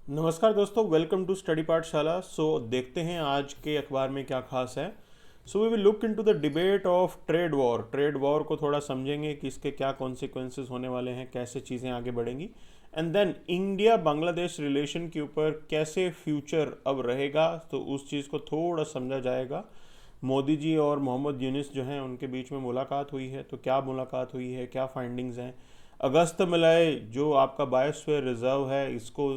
नमस्कार दोस्तों, welcome to study पाठशाला। देखते हैं आज के अखबार में क्या खास है। We will look into the debate of trade war को थोड़ा समझेंगे कि इसके क्या कॉन्सिक्वेंसेस होने वाले हैं, कैसे चीज़ें आगे बढ़ेंगी। And then India Bangladesh relation के ऊपर कैसे फ्यूचर अब रहेगा, तो उस चीज़ को थोड़ा समझा जाएगा। मोदी जी और मोहम्मद यूनिस जो हैं उनके बीच में मुलाकात हुई है, तो क्या मुलाकात हुई है, क्या फाइंडिंग्स हैं। अगस्त मलय जो आपका बायोस्फीयर रिजर्व है, इसको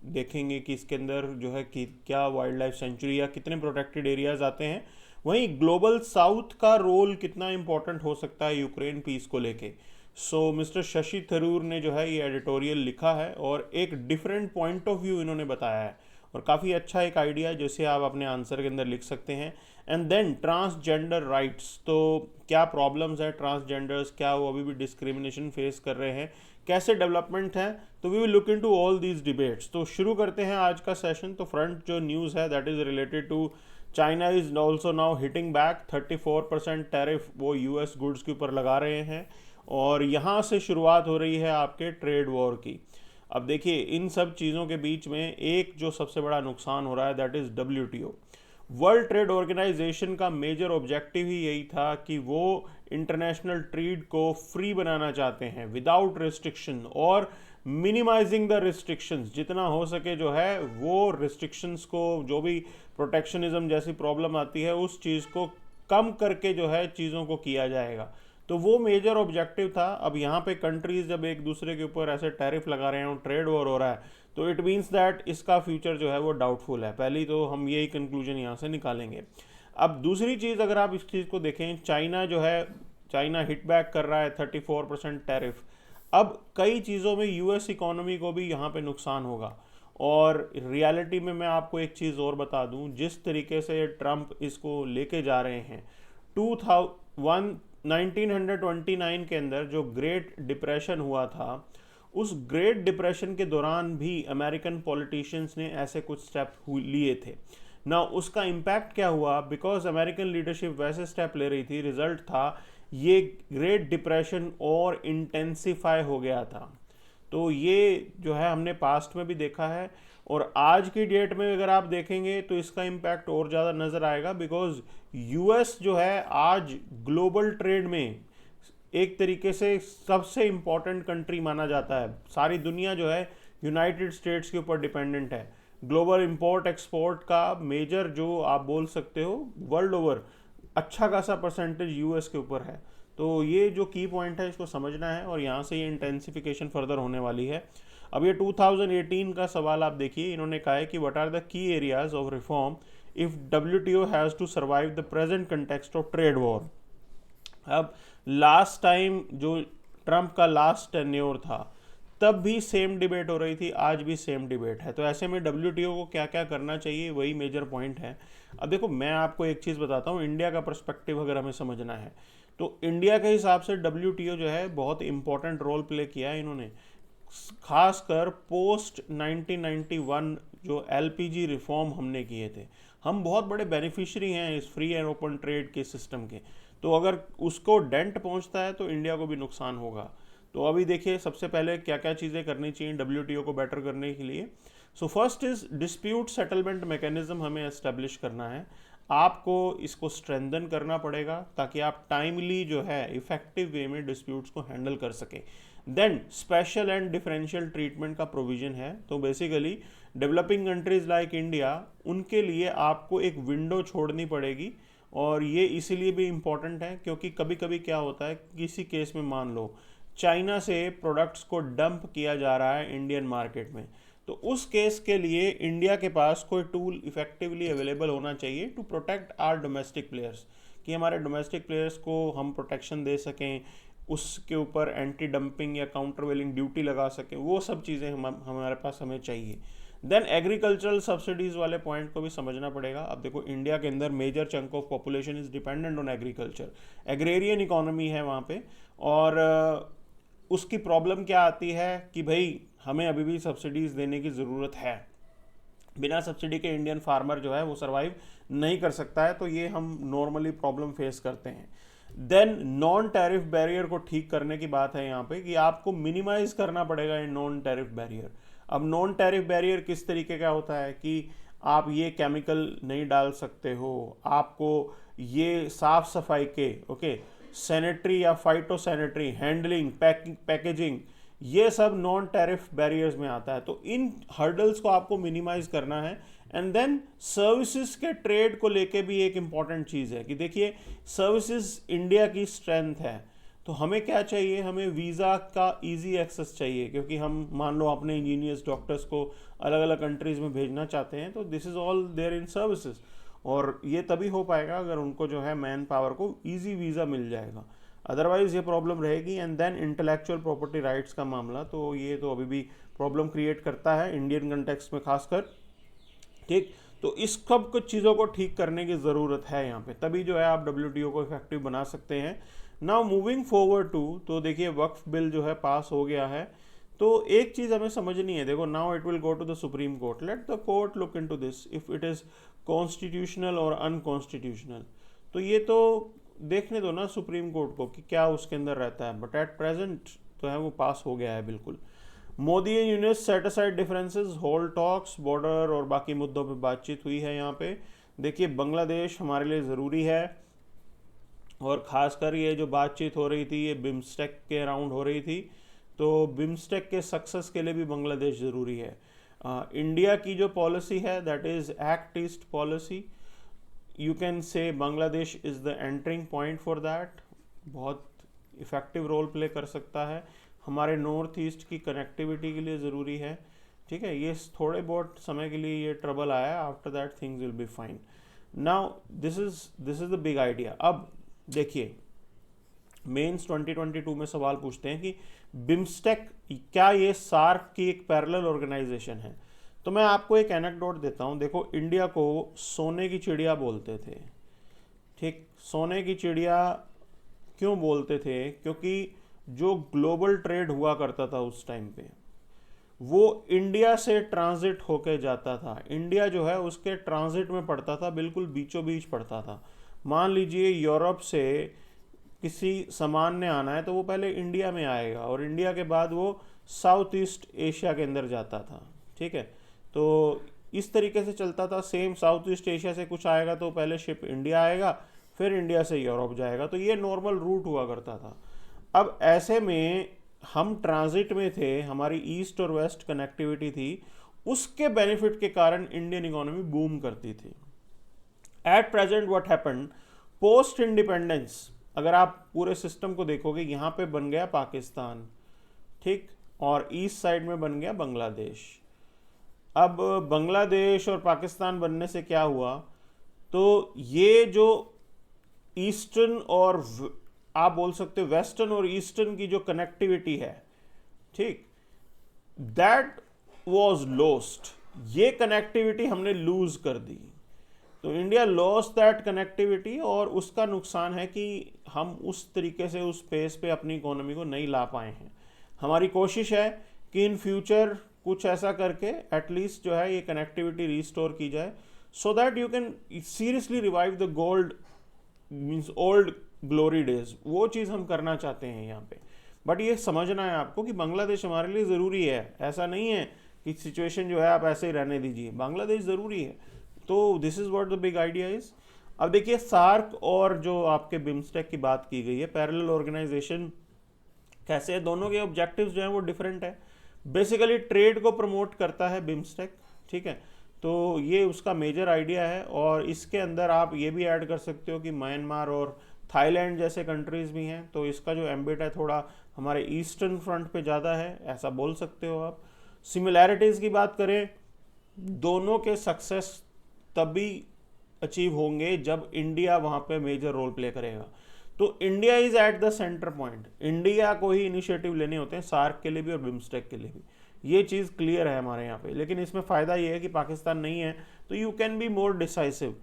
देखेंगे कि इसके अंदर जो है कि क्या वाइल्ड लाइफ सेंचुरी या कितने प्रोटेक्टेड एरियाज आते हैं। वहीं ग्लोबल साउथ का रोल कितना इंपॉर्टेंट हो सकता है यूक्रेन पीस को लेके। मिस्टर शशि थरूर ने जो है ये एडिटोरियल लिखा है और एक डिफरेंट पॉइंट ऑफ व्यू इन्होंने बताया है, और काफ़ी अच्छा एक आइडिया है जिसे आप अपने आंसर के अंदर लिख सकते हैं। एंड देन ट्रांसजेंडर राइट्स, तो क्या प्रॉब्लम्स है ट्रांसजेंडर्स, क्या वो अभी भी डिस्क्रिमिनेशन फेस कर रहे हैं, कैसे डेवलपमेंट है। तो we will look into all these debates. तो शुरू करते हैं आज का सेशन। तो फ्रंट जो न्यूज़ है that is related to China is also now hitting back 34% tariff वो यूएस गुड्स के ऊपर लगा रहे हैं, और यहाँ से शुरुआत हो रही है आपके ट्रेड वॉर की। अब देखिए, इन सब चीज़ों के बीच में एक जो सबसे बड़ा नुकसान हो रहा है that is WTO। World Trade Organization का मेजर ऑब्जेक्टिव ही यही था कि वो इंटरनेशनल ट्रेड को फ्री बनाना चाहते हैं विदाउट रिस्ट्रिक्शन, और मिनिमाइजिंग द रिस्ट्रिक्शंस जितना हो सके जो है वो रिस्ट्रिक्शंस को, जो भी प्रोटेक्शनिज्म जैसी प्रॉब्लम आती है उस चीज़ को कम करके जो है चीज़ों को किया जाएगा। तो वो मेजर ऑब्जेक्टिव था। अब यहाँ पे कंट्रीज जब एक दूसरे के ऊपर ऐसे टैरिफ लगा रहे हैं और ट्रेड वॉर हो रहा है, तो इट मीन्स दैट इसका फ्यूचर जो है वो डाउटफुल है। पहली तो हम यही कंक्लूजन यहाँ से निकालेंगे। अब दूसरी चीज़ अगर आप इस चीज़ को देखें, चाइना जो है, चाइना हिट बैक कर रहा है 34% टैरिफ। अब कई चीज़ों में यूएस इकोनॉमी को भी यहाँ पे नुकसान होगा। और रियलिटी में मैं आपको एक चीज़ और बता दूं, जिस तरीके से ट्रंप इसको लेके जा रहे हैं, 1929 के अंदर जो ग्रेट डिप्रेशन हुआ था, उस ग्रेट डिप्रेशन के दौरान भी अमेरिकन पॉलिटिशियंस ने ऐसे कुछ स्टेप लिए थे ना। उसका इम्पैक्ट क्या हुआ, बिकॉज अमेरिकन लीडरशिप वैसे स्टेप ले रही थी, रिजल्ट था ये ग्रेट डिप्रेशन और इंटेंसिफाई हो गया था। तो ये जो है हमने पास्ट में भी देखा है, और आज की डेट में अगर आप देखेंगे तो इसका इम्पैक्ट और ज़्यादा नज़र आएगा, बिकॉज यूएस जो है आज ग्लोबल ट्रेड में एक तरीके से सबसे इम्पॉर्टेंट कंट्री माना जाता है। सारी दुनिया जो है यूनाइटेड स्टेट्स के ऊपर डिपेंडेंट है। ग्लोबल इंपोर्ट एक्सपोर्ट का मेजर जो आप बोल सकते हो वर्ल्ड ओवर अच्छा खासा परसेंटेज यूएस के ऊपर है। तो ये जो की पॉइंट है इसको समझना है, और यहाँ से ये इंटेंसिफिकेशन फर्दर होने वाली है। अब ये 2018 का सवाल आप देखिए, इन्होंने कहा है कि what are the key areas of reform if WTO has to survive the present context of trade war. अब लास्ट टाइम जो ट्रंप का लास्ट टेन्योर था, तब भी सेम डिबेट हो रही थी, आज भी सेम डिबेट है। तो ऐसे में WTO को क्या क्या करना चाहिए, वही मेजर पॉइंट है। अब देखो, मैं आपको एक चीज़ बताता हूँ, इंडिया का पर्सपेक्टिव अगर हमें समझना है तो इंडिया के हिसाब से WTO जो है बहुत इंपॉर्टेंट रोल प्ले किया है इन्होंने, खासकर पोस्ट 1991 जो LPG रिफॉर्म हमने किए थे। हम बहुत बड़े बेनिफिशियरी हैं इस फ्री एंड ओपन ट्रेड के सिस्टम के। तो अगर उसको डेंट पहुंचता है तो इंडिया को भी नुकसान होगा। तो अभी देखिए, सबसे पहले क्या क्या चीज़ें करनी चाहिए WTO को बेटर करने के लिए। First is dispute settlement mechanism हमें एस्टेब्लिश करना है। आपको इसको स्ट्रेंथन करना पड़ेगा ताकि आप टाइमली जो है इफेक्टिव वे में डिस्प्यूट्स को हैंडल कर सकें। Then special and differential treatment का प्रोविजन है। तो basically developing countries like India, उनके लिए आपको एक विंडो छोड़नी पड़ेगी। और ये इसीलिए भी इम्पॉर्टेंट है क्योंकि कभी कभी क्या होता है, किसी केस में मान लो चाइना से प्रोडक्ट्स को डंप किया जा रहा है इंडियन मार्केट में, तो उस केस के लिए इंडिया के पास कोई टूल इफेक्टिवली अवेलेबल होना चाहिए to protect our domestic players, कि हमारे डोमेस्टिक प्लेयर्स को हम प्रोटेक्शन दे सकें, उसके ऊपर एंटी डंपिंग या काउंटर वेलिंग ड्यूटी लगा सकें। वो सब चीज़ें हमारे पास हमें चाहिए। देन एग्रीकल्चरल सब्सिडीज़ वाले पॉइंट को भी समझना पड़ेगा। अब देखो, इंडिया के अंदर major chunk of population is dependent on agriculture, agrarian economy है वहाँ पे। और उसकी प्रॉब्लम क्या आती है कि भाई हमें अभी भी सब्सिडीज़ देने की ज़रूरत है। बिना सब्सिडी के इंडियन फार्मर जो है वो सर्वाइव नहीं कर सकता है। तो ये हम नॉर्मली प्रॉब्लम फेस करते हैं। देन नॉन टैरिफ बैरियर को ठीक करने की बात है यहाँ पे, कि आपको मिनिमाइज करना पड़ेगा ये नॉन टैरिफ बैरियर। अब नॉन टैरिफ बैरियर किस तरीके का होता है कि आप ये केमिकल नहीं डाल सकते हो, आपको ये साफ सफाई के ओके सैनिटरी या फाइटो सैनिटरी हैंडलिंग, पैकेजिंग, ये सब नॉन टैरिफ बैरियर्स में आता है। तो इन हर्डल्स को आपको मिनिमाइज करना है। एंड देन सर्विसेज के ट्रेड को लेके भी एक इम्पॉर्टेंट चीज़ है कि देखिए सर्विसेज इंडिया की स्ट्रेंथ है, तो हमें क्या चाहिए, हमें वीज़ा का इजी एक्सेस चाहिए, क्योंकि हम मान लो अपने इंजीनियर्स डॉक्टर्स को अलग अलग कंट्रीज़ में भेजना चाहते हैं, तो this is all there in services. और ये तभी हो पाएगा अगर उनको जो है मैन पावर को इजी वीज़ा मिल जाएगा, अदरवाइज ये प्रॉब्लम रहेगी। And then intellectual property rights का मामला, तो ये तो अभी भी प्रॉब्लम क्रिएट करता है इंडियन कंटेक्स्ट में खासकर, ठीक। तो इस सब कुछ चीज़ों को ठीक करने की ज़रूरत है यहाँ पे, तभी जो है आप WTO को इफेक्टिव बना सकते हैं। नाउ मूविंग फॉरवर्ड टू, तो देखिए वक्फ बिल जो है पास हो गया है, तो एक चीज़ हमें समझनी है, देखो now it will go to the supreme court, let the court look into this if it is constitutional or unconstitutional. तो ये तो देखने दो ना सुप्रीम कोर्ट को कि क्या उसके अंदर रहता है, बट एट प्रेजेंट तो है वो पास हो गया है बिल्कुल। Modi and Yunus set aside differences, hold talks, border और बाकी मुद्दों पे बातचीत हुई है यहाँ पे। देखिए बांग्लादेश हमारे लिए ज़रूरी है, और ख़ासकर ये जो बातचीत हो रही थी ये बिम्स्टेक के अराउंड हो रही थी, तो बिम्स्टेक के सक्सेस के लिए भी बांग्लादेश ज़रूरी है। इंडिया की जो पॉलिसी है that is act east policy, you can से Bangladesh is the entering point for that, बहुत इफ़ेक्टिव रोल प्ले कर सकता है, हमारे नॉर्थ ईस्ट की कनेक्टिविटी के लिए ज़रूरी है, ठीक है। ये थोड़े बहुत समय के लिए ये ट्रबल आया, after that things will be fine. Now this is the big idea. अब देखिए मेंस 2022 में सवाल पूछते हैं कि बिम्स्टेक क्या ये सार्क की एक पैरेलल ऑर्गेनाइजेशन है। तो मैं आपको एक एनेक्डोट देता हूँ। देखो इंडिया को सोने की चिड़िया बोलते थे, ठीक। सोने की चिड़िया क्यों बोलते थे, क्योंकि जो ग्लोबल ट्रेड हुआ करता था उस टाइम पे वो इंडिया से ट्रांजिट होके जाता था, इंडिया जो है उसके ट्रांजिट में पड़ता था, बिल्कुल बीचों बीच पड़ता था। मान लीजिए यूरोप से किसी सामान ने आना है तो वो पहले इंडिया में आएगा, और इंडिया के बाद वो साउथ ईस्ट एशिया के अंदर जाता था, ठीक है। तो इस तरीके से चलता था। सेम साउथ ईस्ट एशिया से कुछ आएगा तो पहले शिप इंडिया आएगा, फिर इंडिया से यूरोप जाएगा, तो ये नॉर्मल रूट हुआ करता था। अब ऐसे में हम ट्रांजिट में थे, हमारी ईस्ट और वेस्ट कनेक्टिविटी थी, उसके बेनिफिट के कारण इंडियन इकोनॉमी बूम करती थी। At present what happened, post independence अगर आप पूरे सिस्टम को देखोगे, यहाँ पे बन गया पाकिस्तान, ठीक, और ईस्ट साइड में बन गया बांग्लादेश। अब बांग्लादेश और पाकिस्तान बनने से क्या हुआ, तो ये जो ईस्टर्न और आप बोल सकते हो वेस्टर्न और ईस्टर्न की जो कनेक्टिविटी है, ठीक, दैट वाज लॉस्ट, ये कनेक्टिविटी हमने लूज कर दी। तो इंडिया लॉस्ट दैट कनेक्टिविटी, और उसका नुकसान है कि हम उस तरीके से उस पेस पे अपनी इकोनॉमी को नहीं ला पाए हैं। हमारी कोशिश है कि इन फ्यूचर कुछ ऐसा करके एटलीस्ट जो है ये कनेक्टिविटी रिस्टोर की जाए, so that you can seriously revive the gold means old glory days. वो चीज़ हम करना चाहते हैं यहाँ पे। बट ये समझना है आपको कि बांग्लादेश हमारे लिए ज़रूरी है, ऐसा नहीं है कि सिचुएशन जो है आप ऐसे ही रहने दीजिए, बांग्लादेश ज़रूरी है। तो this is what the big idea is. अब देखिए सार्क और जो आपके बिम्स्टेक की बात की गई है, पैरेलल ऑर्गेनाइजेशन कैसे है, दोनों के ऑब्जेक्टिव्स जो हैं वो डिफरेंट है। बेसिकली ट्रेड को प्रमोट करता है बिम्स्टेक, ठीक है, तो ये उसका मेजर आइडिया है। और इसके अंदर आप ये भी ऐड कर सकते हो कि म्यांमार और थाईलैंड जैसे कंट्रीज़ भी हैं, तो इसका जो एम्बिट है थोड़ा हमारे ईस्टर्न फ्रंट पे ज़्यादा है, ऐसा बोल सकते हो आप। सिमिलैरिटीज़ की बात करें, दोनों के सक्सेस तभी अचीव होंगे जब इंडिया वहाँ पे मेजर रोल प्ले करेगा। तो India is at the centre point, India को ही इनिशिएटिव लेने होते हैं सार्क के लिए भी और बिम्स्टेक के लिए भी, ये चीज़ क्लियर है हमारे यहाँ पे। लेकिन इसमें फ़ायदा ये है कि पाकिस्तान नहीं है, तो you can be more decisive.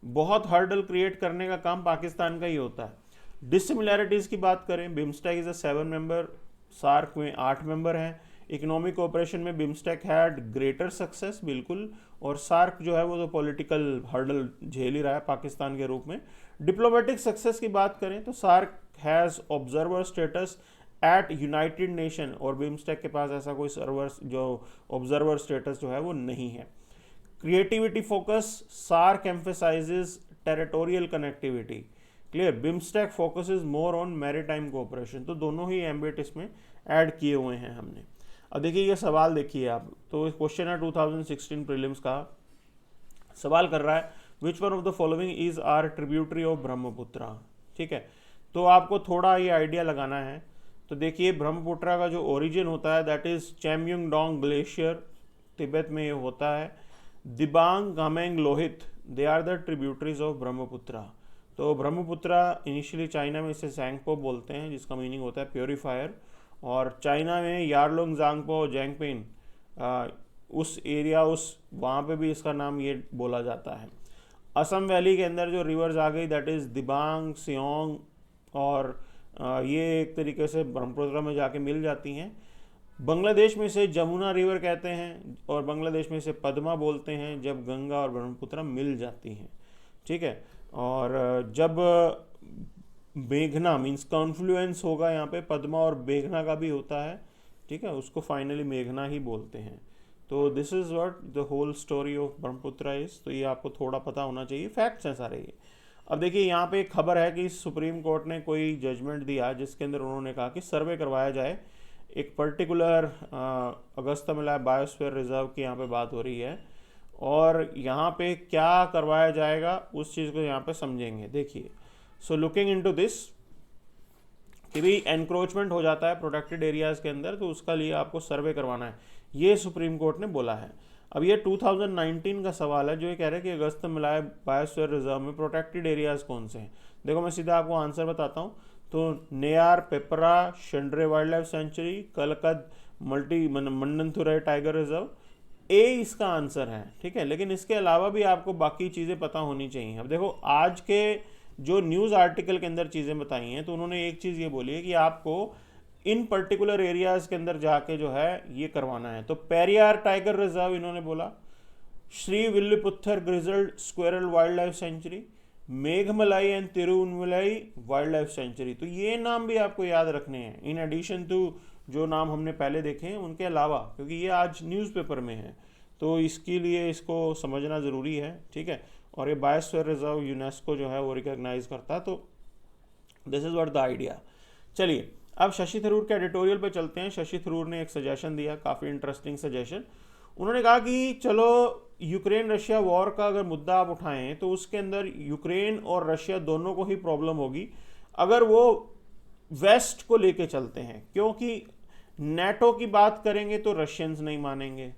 बहुत हर्डल क्रिएट करने का काम पाकिस्तान का ही होता है। डिसिमिलैरिटीज़ की बात करें, BIMSTEC is a 7 member, SAARC में 8 मेंबर हैं। इकोनॉमिक कोऑपरेशन में बिम्स्टेक हैड ग्रेटर सक्सेस बिल्कुल, और सार्क जो है वो तो पॉलिटिकल हर्डल झेल ही रहा है पाकिस्तान के रूप में। डिप्लोमेटिक सक्सेस की बात करें तो SAARC has observer status at United Nation, और बिम्स्टेक के पास ऐसा कोई सर्वर जो ऑब्जर्वर स्टेटस जो है वो नहीं है। Creativity focus, SAARC emphasizes territorial connectivity. Clear, BIMSTEC focuses more on maritime cooperation. तो दोनों ही एम्बिट इसमें ऐड किए हुए हैं हमने। अब देखिए ये सवाल देखिए आप, तो क्वेश्चन है 2016 प्रीलिम्स का, सवाल कर रहा है which one of the following is are tributary of Brahmaputra. ठीक है, तो आपको थोड़ा ये आइडिया लगाना है। तो देखिए ब्रह्मपुत्रा का जो ओरिजिन होता है that is Chemayungdung glacier, Tibet में ये होता है। Dibang Kameng Lohit, they are the tributaries of Brahmaputra. तो ब्रह्मपुत्रा इनिशियली चाइना में इसे सैंगपो बोलते हैं, जिसका मीनिंग होता है प्योरीफायर, और चाइना में यारलुंग जांगपो जैंगपिन, उस एरिया उस वहाँ पे भी इसका नाम ये बोला जाता है। असम वैली के अंदर जो रिवर्स आ गई दैट इज़ दिबांग, सियोंग, और ये एक तरीके से ब्रह्मपुत्रा में जाके मिल जाती हैं। बांग्लादेश में से जमुना रिवर कहते हैं, और बांग्लादेश में से पद्मा बोलते हैं जब गंगा और ब्रह्मपुत्रा मिल जाती हैं। ठीक है, और जब मेघना मीन्स कॉन्फ्लुएंस होगा यहाँ पे, पद्मा और मेघना का भी होता है, ठीक है, उसको फाइनली मेघना ही बोलते हैं। तो this is what the whole story of Brahmaputra is. तो ये आपको थोड़ा पता होना चाहिए, फैक्ट्स हैं सारे ये। अब देखिए यहाँ पे एक खबर है कि सुप्रीम कोर्ट ने कोई जजमेंट दिया जिसके अंदर उन्होंने कहा कि सर्वे करवाया जाए एक पर्टिकुलर अगस्त्यमला बायोस्फीयर रिजर्व की यहाँ पे बात हो रही है, और यहाँ पे क्या करवाया जाएगा उस चीज़ को यहाँ पे समझेंगे। देखिए, सो लुकिंग इनटू दिस कि भी एनक्रोचमेंट हो जाता है प्रोटेक्टेड एरियाज़ के अंदर, तो उसका लिए आपको सर्वे करवाना है, ये सुप्रीम कोर्ट ने बोला है। अब ये 2019 का सवाल है जो ये कह रहे हैं कि अगस्त्यमला बायोस्फीयर रिजर्व में प्रोटेक्टेड एरियाज़ कौन से हैं। देखो मैं सीधा आपको आंसर बताता हूँ। तो Neyyar, Peppara, Shendurney wild life sanctuary, Kalakad Mundanthurai tiger reserve, A इसका आंसर है। ठीक है, लेकिन इसके अलावा भी आपको बाकी चीज़ें पता होनी चाहिए। अब देखो आज के जो न्यूज़ आर्टिकल के अंदर चीज़ें बताई हैं, तो उन्होंने एक चीज़ ये बोली है कि आपको इन पर्टिकुलर एरियाज़ के अंदर जाके जो है ये करवाना है। तो पेरियार टाइगर रिजर्व इन्होंने बोला, Shri Villiputhur grizzled squirrel wild life sanctuary, Meghamalai and Tiruvannamalai wild life sanctuary. तो ये नाम भी आपको याद रखने हैं इन एडिशन टू जो नाम हमने पहले देखे हैं उनके अलावा, क्योंकि ये आज न्यूज़पेपर में है, तो इसके लिए इसको समझना ज़रूरी है। ठीक है, और ये बायोस्फीयर रिजर्व यूनेस्को जो है वो रिकॉग्नाइज करता है। तो this is what the idea. चलिए अब शशि थरूर के एडिटोरियल पे चलते हैं। शशि थरूर ने एक सजेशन दिया, काफ़ी इंटरेस्टिंग सजेशन। उन्होंने कहा कि चलो यूक्रेन रशिया वॉर का अगर मुद्दा आप उठाएं तो उसके अंदर यूक्रेन और रशिया दोनों को ही प्रॉब्लम होगी अगर वो वेस्ट को लेके चलते हैं, क्योंकि नेटो की बात करेंगे तो रशियंस नहीं मानेंगे।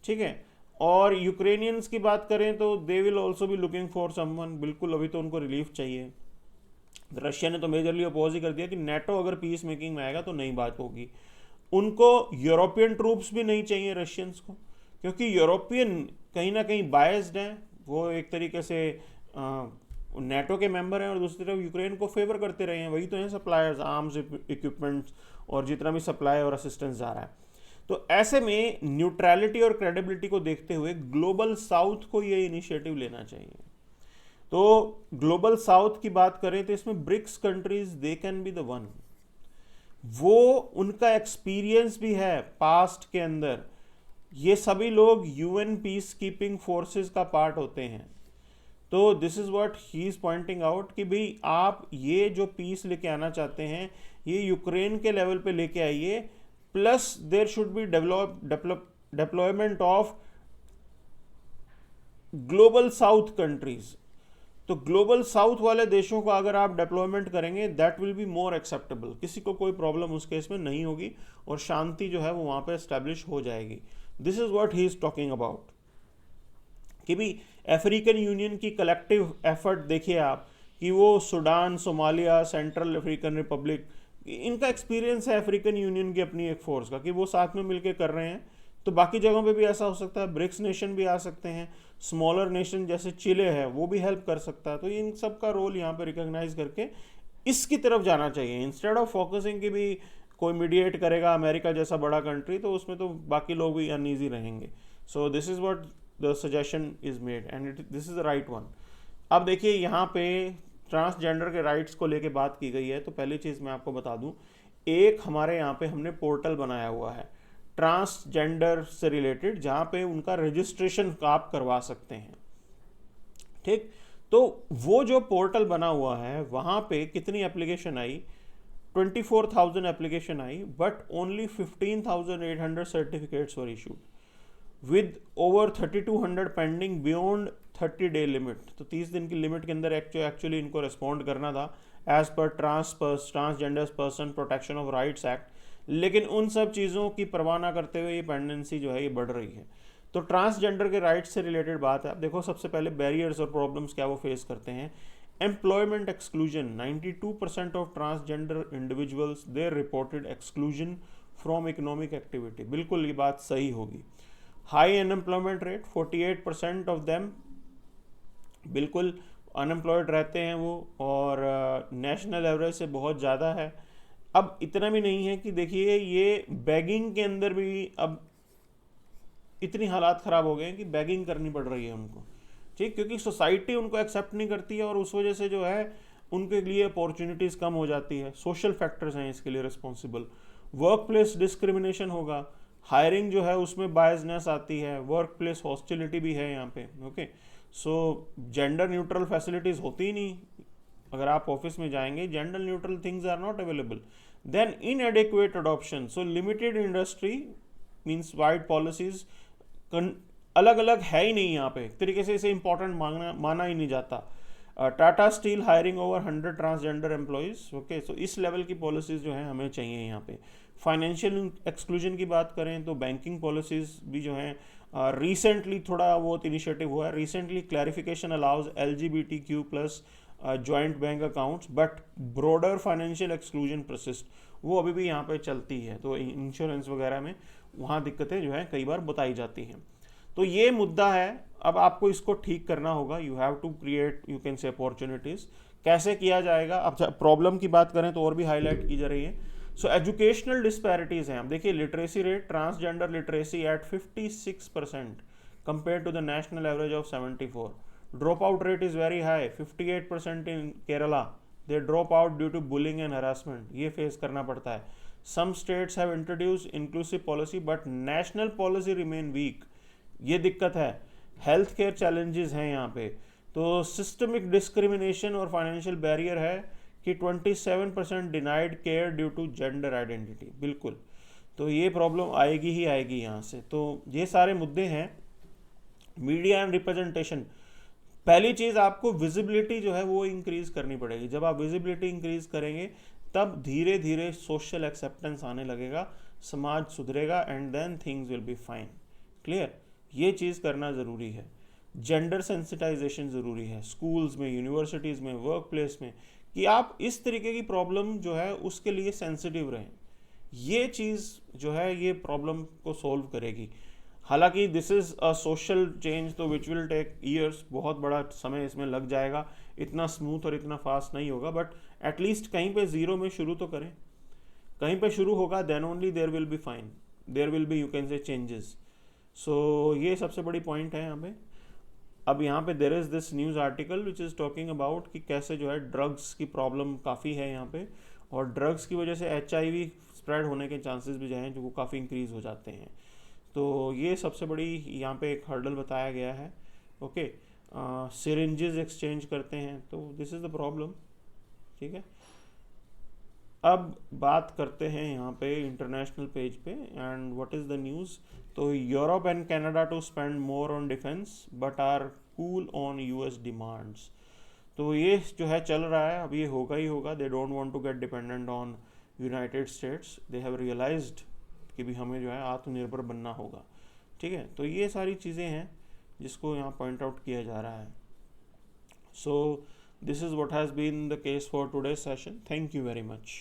ठीक है, और यूक्रेनियंस की बात करें तो they will also be looking for someone, बिल्कुल अभी तो उनको रिलीफ चाहिए। रशिया ने तो मेजरली अपोज ही कर दिया कि नेटो अगर पीस मेकिंग में आएगा तो नई बात होगी। उनको यूरोपियन ट्रूप्स भी नहीं चाहिए रशियंस को, क्योंकि यूरोपियन कहीं ना कहीं बायस्ड हैं, वो एक तरीके से नेटो के मेंबर हैं और दूसरी तरफ यूक्रेन को फेवर करते रहे हैं, वही तो हैं सप्लायर्स, आर्म्स, इक्विपमेंट्स और जितना भी सप्लाई और असिस्टेंस जा रहा है। तो ऐसे में न्यूट्रलिटी और क्रेडिबिलिटी को देखते हुए ग्लोबल साउथ को ये इनिशिएटिव लेना चाहिए। तो ग्लोबल साउथ की बात करें तो इसमें BRICS countries they can be the one, वो उनका एक्सपीरियंस भी है पास्ट के अंदर, ये सभी लोग यूएन पीस कीपिंग फोर्सेस का पार्ट होते हैं। तो this is what he is pointing out कि भाई आप ये जो पीस लेके आना चाहते हैं ये यूक्रेन के लेवल पे लेके आइए, plus there should be development of global south countries. तो ग्लोबल साउथ वाले देशों का अगर आप डेप्लॉयमेंट करेंगे that will be more acceptable, किसी को कोई प्रॉब्लम उस केस में नहीं होगी और शांति जो है वो वहाँ पे एस्टेब्लिश हो जाएगी। This is what he is talking about कि भी अफ्रीकन यूनियन की कलेक्टिव एफर्ट देखिए आप कि वो Sudan, Somalia, central African Republic, इनका एक्सपीरियंस है अफ्रीकन यूनियन की अपनी एक फोर्स का कि वो साथ में मिलकर कर रहे हैं। तो बाकी जगहों पे भी ऐसा हो सकता है, ब्रिक्स नेशन भी आ सकते हैं, स्मॉलर नेशन जैसे चिले है वो भी हेल्प कर सकता है। तो इन सब का रोल यहाँ पे रिकॉग्नाइज करके इसकी तरफ जाना चाहिए इंस्टेड ऑफ फोकसिंग कि भी कोई मीडिएट करेगा अमेरिका जैसा बड़ा कंट्री, तो उसमें तो बाकी लोग भी अनईजी रहेंगे। So this is what the suggestion is made and this is the right one. अब देखिए यहाँ पे ट्रांसजेंडर के राइट्स को लेके बात की गई है। तो पहली चीज़ मैं आपको बता दूं, एक हमारे यहाँ पे हमने पोर्टल बनाया हुआ है ट्रांसजेंडर से रिलेटेड, जहाँ पे उनका रजिस्ट्रेशन आप करवा सकते हैं। ठीक, तो वो जो पोर्टल बना हुआ है वहाँ पे कितनी application I, 24,000 application I, but only 15,800 certificates were issued with over 3,200 pending beyond 30 day limit. तो 30 दिन की लिमिट के अंदर एक्चुअली इनको रिस्पॉन्ड करना था एज पर transgenders person protection of rights act, लेकिन उन सब चीज़ों की परवाह ना करते हुए ये पेंडेंसी जो है ये बढ़ रही है। तो ट्रांसजेंडर के राइट्स से रिलेटेड बात है। आप देखो सबसे पहले बैरियर्स और प्रॉब्लम्स क्या वो फेस करते हैं। Employment exclusion, 92% of transgender individuals they reported exclusion from economic activity. बिल्कुल ये बात सही होगी। High unemployment rate, 48% of them बिल्कुल अनएम्प्लॉयड रहते हैं वो, और नेशनल एवरेज से बहुत ज़्यादा है। अब इतना भी नहीं है कि देखिए ये बैगिंग के अंदर भी अब इतनी हालात ख़राब हो गए हैं कि बैगिंग करनी पड़ रही है उनको, ठीक, क्योंकि सोसाइटी उनको एक्सेप्ट नहीं करती है और उस वजह से जो है उनके लिए अपॉर्चुनिटीज़ कम हो जाती है। सोशल फैक्टर्स हैं इसके लिए रिस्पॉन्सिबल। वर्क प्लेस डिस्क्रिमिनेशन होगा, हायरिंग जो है उसमें बायसनेस आती है, वर्क प्लेस हॉस्टिलिटी भी है यहाँ पे। Okay, so gender neutral facilities होती ही नहीं। अगर आप ऑफिस में जाएंगे, gender neutral things are not available. Then inadequate adoption, so limited industry means wide policies, अलग अलग है ही नहीं यहाँ पे, एक तरीके से इसे इंपॉर्टेंट माना ही नहीं जाता। Tata steel hiring over 100 transgender employees. Okay, so इस लेवल की पॉलिसीज़ जो है हमें चाहिए यहाँ पे। फाइनेंशियल एक्सक्लूजन की बात करें तो बैंकिंग पॉलिसीज़ भी जो हैं रिसेंटली थोड़ा वो इनिशिएटिव हुआ है। Recently clarification allows LGBTQ+ joint bank accounts, but broader financial exclusion persist, वो अभी भी यहाँ पे चलती है। तो इंश्योरेंस वगैरह में वहाँ दिक्कतें जो है कई बार बताई जाती हैं। तो ये मुद्दा है, अब आपको इसको ठीक करना होगा। You have to create, you can say opportunities. कैसे किया जाएगा? अब प्रॉब्लम की बात करें तो और भी हाईलाइट की जा रही है। सो एजुकेशनल डिस्पैरिटीज़ हैं। अब देखिए literacy rate, transgender literacy at 56% compare to the national average of 74। Drop out rate is very high, 58% in Kerala. They drop out due to bullying and harassment, ये फेस करना पड़ता है। Some states have introduce inclusive policy but national policy remain weak, ये दिक्कत है। Health care challenges हैं यहाँ पे। तो सिस्टमिक डिस्क्रिमिनेशन और फाइनेंशियल बैरियर है कि 27% denied care due to gender identity. बिल्कुल, तो ये प्रॉब्लम आएगी ही आएगी यहाँ से। तो ये सारे मुद्दे हैं। मीडिया एंड रिप्रेजेंटेशन, पहली चीज़ आपको विजिबिलिटी जो है वो इंक्रीज़ करनी पड़ेगी। जब आप विजिबिलिटी इंक्रीज़ करेंगे तब धीरे धीरे सोशल एक्सेप्टेंस आने लगेगा, समाज सुधरेगा, and then things will be fine. Clear, ये चीज़ करना ज़रूरी है। जेंडर सेंसिटाइजेशन ज़रूरी है स्कूल्स में, यूनिवर्सिटीज़ में, वर्क प्लेस में, कि आप इस तरीके की प्रॉब्लम जो है उसके लिए सेंसिटिव रहें। ये चीज़ जो है ये प्रॉब्लम को सॉल्व करेगी। हालांकि this is a social change, तो विच विल टेक ईयर्स, बहुत बड़ा समय इसमें लग जाएगा, इतना स्मूथ और इतना फास्ट नहीं होगा, बट एटलीस्ट कहीं पे ज़ीरो में शुरू तो करें। कहीं पे शुरू होगा then only there will be fine, there will be, you can say, changes. So ये सबसे बड़ी पॉइंट है यहाँ पे। अब यहाँ पे there is this news article which is talking about कि कैसे जो है ड्रग्स की प्रॉब्लम काफ़ी है यहाँ पे, और ड्रग्स की वजह से HIV स्प्रेड होने के चांसेस भी जो हैं जो वो काफ़ी इंक्रीज़ हो जाते हैं। तो ये सबसे बड़ी यहाँ पे एक हर्डल बताया गया है। ओके, सिरिंजेस एक्सचेंज करते हैं, तो दिस इज़ द प्रॉब्लम। ठीक है, अब बात करते हैं यहाँ पे इंटरनेशनल पेज पे, and what is the news. तो Europe and Canada to spend more on defence but are cool on US demands. तो ये जो है चल रहा है, अब ये होगा ही होगा। They don't want to get dependent on United States, they have realized कि भी हमें जो है आत्मनिर्भर बनना होगा। ठीक है, तो ये सारी चीज़ें हैं जिसको यहाँ पॉइंट आउट किया जा रहा है। So this is what has been the case for today's session. Thank you very much.